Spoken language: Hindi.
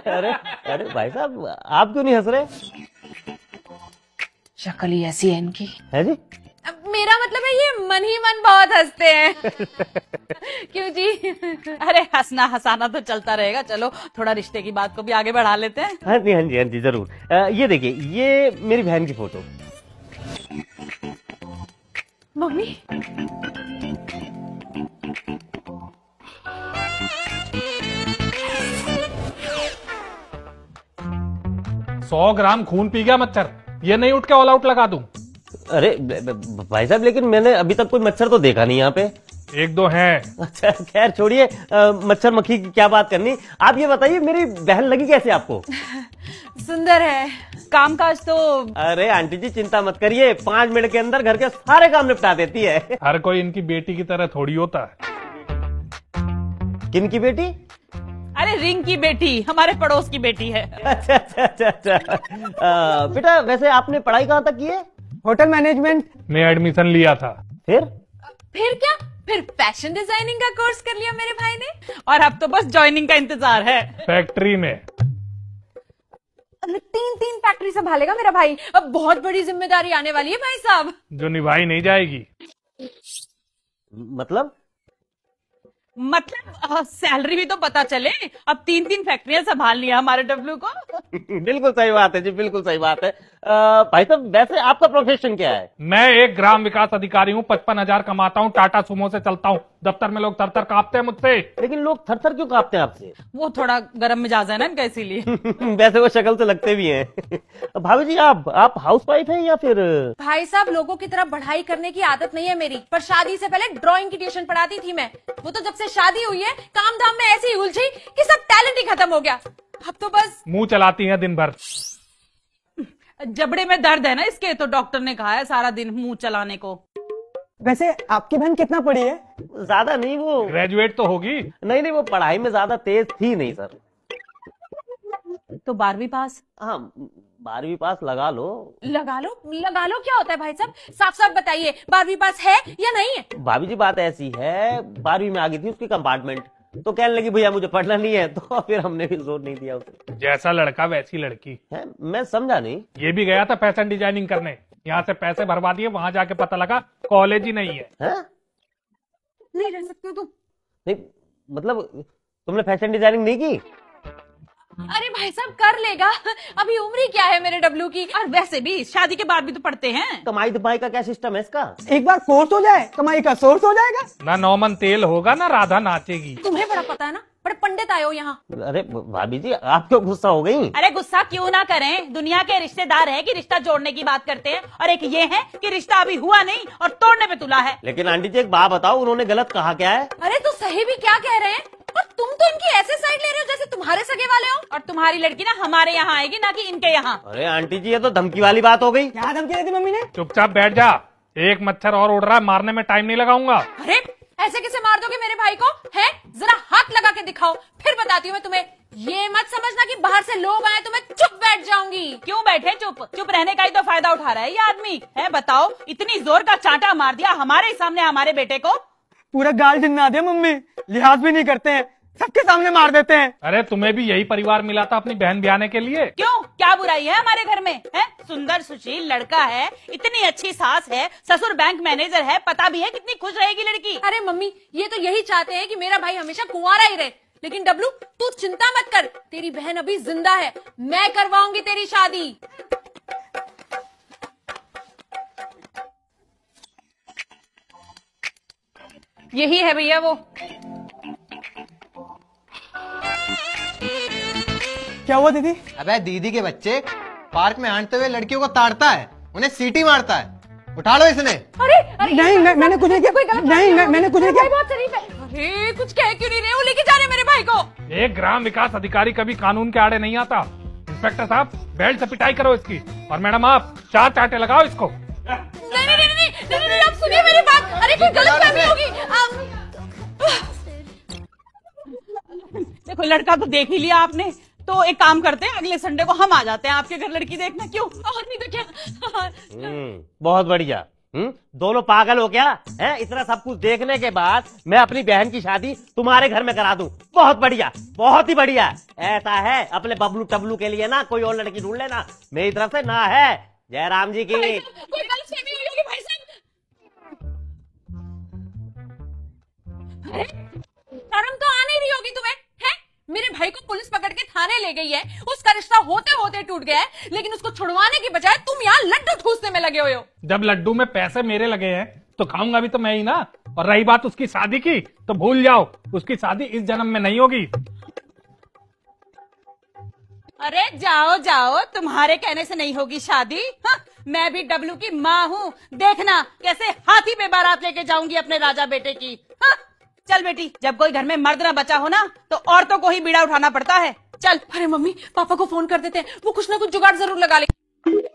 अरे अरे भाई साहब, आप क्यों नहीं हंस रहे? शक्ल ही ऐसी है इनकी। है जी? मेरा मतलब है ये मन ही मन बहुत हंसते हैं। क्यों जी? अरे हंसना हंसाना तो चलता रहेगा, चलो थोड़ा रिश्ते की बात को भी आगे बढ़ा लेते हैं। हाँ जी हाँ जी हाँ जी जरूर। ये देखिए, ये मेरी बहन की फोटो। मम्मी 100 ग्राम खून पी गया मच्छर, ये नहीं उठ के ऑल आउट लगा दूं? अरे भाई साहब, लेकिन मैंने अभी तक कोई मच्छर तो देखा नहीं यहाँ पे। एक दो हैं। अच्छा खैर छोड़िए, मच्छर मक्खी की क्या बात करनी। आप ये बताइए, मेरी बहन लगी कैसे आपको? सुंदर है, कामकाज तो। अरे आंटी जी चिंता मत करिए, 5 मिनट के अंदर घर के सारे काम निपटा देती है। हर कोई इनकी बेटी की तरह थोड़ी होता है। किन की बेटी? अरे रिंग की बेटी, हमारे पड़ोस की बेटी है। अच्छा अच्छा अच्छा अच्छा। बेटा वैसे आपने पढ़ाई कहाँ तक की है? होटल मैनेजमेंट में एडमिशन लिया था। फिर क्या? फिर फैशन डिजाइनिंग का कोर्स कर लिया मेरे भाई ने, और अब तो बस ज्वाइनिंग का इंतजार है। फैक्ट्री में। 3 फैक्ट्री संभालेगा मेरा भाई। अब बहुत बड़ी जिम्मेदारी आने वाली है भाई साहब, जो निभाई नहीं जाएगी। मतलब सैलरी भी तो पता चले। अब 3 फैक्ट्रियां संभाल लिया हमारे डब्लू को। बिल्कुल सही बात है जी, बिल्कुल सही बात है। भाई साहब वैसे आपका प्रोफेशन क्या है? मैं एक ग्राम विकास अधिकारी हूँ, 55,000 कमाता हूँ, टाटा सुमो से चलता हूँ। दफ्तर में लोग थर-थर कांपते हैं मुझसे। लेकिन लोग थर-थर क्यों कांपते हैं आपसे? वो थोड़ा गर्म मिजाज है ना इनका, इसीलिए। वैसे वो शक्ल से लगते भी हैं। भाभी जी आप हाउसवाइफ हैं या फिर? भाई साहब लोगों की तरह पढ़ाई करने की आदत नहीं है मेरी, पर शादी से पहले ड्राइंग की ट्यूशन पढ़ाती थी मैं। वो तो जब से शादी हुई है काम धाम में ऐसी उलझी कि सब टैलेंट ही खत्म हो गया। अब तो बस मुंह चलाती हैं दिन भर। जबड़े में दर्द है ना इसके, तो डॉक्टर ने कहा है सारा दिन मुंह चलाने को। वैसे आपकी बहन कितना पढ़ी है? ज्यादा नहीं, वो ग्रेजुएट तो होगी। नहीं वो पढ़ाई में ज्यादा तेज थी नहीं सर। तो 12वीं पास। हाँ 12वीं पास लगा लो। लगा लो क्या होता है भाई साहब? साफ साफ बताइए, 12वीं पास है या नहीं है? भाभी जी बात ऐसी है, 12वीं में आ गई थी उसकी कंपार्टमेंट, तो कहने लगी भैया मुझे पढ़ना नहीं है, तो फिर हमने भी जोर नहीं दिया उसे। जैसा लड़का वैसी लड़की है, मैं समझा नहीं। ये भी गया था फैशन डिजाइनिंग करने, यहाँ से पैसे भरवा दिए, वहां जाके पता लगा कॉलेज ही नहीं है। नहीं रह सकते तुम? नहीं मतलब तुमने फैशन डिजाइनिंग नहीं की? अरे भाई साहब कर लेगा, अभी उम्र ही क्या है मेरे डब्लू की। और वैसे भी शादी के बाद भी तो पढ़ते हैं। कमाई धमाई का क्या सिस्टम है इसका? एक बार कोर्स हो जाए कमाई का सोर्स हो जाएगा। ना नौमन तेल होगा ना राधा नाचेगी। तुम्हें बड़ा पता है ना, बड़े पंडित आए हो यहाँ। अरे भाभी जी आप क्यों गुस्सा हो गई? अरे गुस्सा क्यों ना करें, दुनिया के रिश्तेदार हैं कि रिश्ता जोड़ने की बात करते हैं, और एक ये है कि रिश्ता अभी हुआ नहीं और तोड़ने पे तुला है। लेकिन आंटी जी एक बात बताओ, उन्होंने गलत कहा क्या है? अरे तो सही भी क्या कह रहे हैं, और तुम तो इनकी ऐसे साइड ले रहे हो जैसे तुम्हारे सगे वाले हो। और तुम्हारी लड़की ना हमारे यहाँ आएगी, ना कि इनके यहाँ। अरे आंटी जी ये तो धमकी वाली बात हो गई। क्या धमकी दी थी मम्मी ने? चुपचाप बैठ जा, एक मच्छर और उड़ रहा है, मारने में टाइम नहीं लगाऊंगा। अरे ऐसे कैसे मार दोगे मेरे भाई को? है जरा हाथ लगा के दिखाओ, फिर बताती हूँ मैं तुम्हें। ये मत समझना कि बाहर से लोग आए तो मैं चुप बैठ जाऊंगी। क्यों बैठे चुप रहने का ही तो फायदा उठा रहा है ये आदमी है। बताओ, इतनी जोर का चांटा मार दिया हमारे सामने हमारे बेटे को। पूरा गाल जिन्ना दिया मम्मी, लिहाज भी नहीं करते हैं, सबके सामने मार देते हैं। अरे तुम्हें भी यही परिवार मिला था अपनी बहन ब्याहने के लिए? क्यों, क्या बुराई है हमारे घर में? है सुंदर सुशील लड़का है, इतनी अच्छी सास है, ससुर बैंक मैनेजर है, पता भी है कितनी खुश रहेगी लड़की। अरे मम्मी ये तो यही चाहते हैं कि मेरा भाई हमेशा कुंवारा ही रहे। लेकिन डब्लू तू चिंता मत कर, तेरी बहन अभी जिंदा है, मैं करवाऊंगी तेरी शादी। यही है भैया वो। क्या हुआ दीदी? अबे दीदी के बच्चे पार्क में हांटते हुए लड़कियों को ताड़ता है, उन्हें सीटी मारता है। उठा लो इसने। अरे नहीं मैंने कुछ नहीं किया। नहीं मैंने कुछ नहीं किया। बहुत शरीफ है। अरे कुछ कह क्यों नहीं रहे हो? लेके जा रहे मेरे भाई को। एक ग्राम विकास अधिकारी कभी कानून के आड़े नहीं आता। इंस्पेक्टर साहब बेल्ट से पिटाई करो इसकी, और मैडम आप 4 चांटे लगाओ इसको। नहीं, आप सुनिए मेरी बात। अरे कोई गलतफहमी होगी। देखो लड़का तो देख ही लिया आपने, तो एक काम करते हैं अगले संडे को हम आ जाते हैं आपके घर लड़की देखना। क्यों? और नहीं तो क्या। बहुत बढ़िया। दोनों पागल हो क्या है? इतना सब कुछ देखने के बाद मैं अपनी बहन की शादी तुम्हारे घर में करा दूं? बहुत बढ़िया, बहुत ही बढ़िया। ऐसा है अपने बबलू टबलू के लिए ना कोई और लड़की ढूंढ लेना, मेरी तरफ से ना है। जयराम जी की कोई गलतफहमी हुई होगी भाई साहब। अरे शर्म तो आ नहीं रही होगी तुम्हें, है? मेरे भाई को पुलिस पकड़ के थाने ले गई है, उसका रिश्ता होते होते टूट गया है, लेकिन उसको छुड़वाने की बजाय तुम यहाँ लड्डू ठूसने में लगे हुए हो। जब लड्डू में पैसे मेरे लगे हैं तो खाऊंगा भी तो मैं ही ना। और रही बात उसकी शादी की, तो भूल जाओ, उसकी शादी इस जन्म में नहीं होगी। अरे जाओ जाओ, तुम्हारे कहने से नहीं होगी शादी। हाँ, मैं भी डब्लू की माँ हूँ, देखना कैसे हाथी पे बारात लेके जाऊंगी अपने राजा बेटे की। हाँ, चल बेटी, जब कोई घर में मर्द ना बचा हो ना तो औरतों को ही बीड़ा उठाना पड़ता है। चल। अरे मम्मी, पापा को फोन कर देते हैं, वो कुछ ना कुछ जुगाड़ जरूर लगा लेंगे।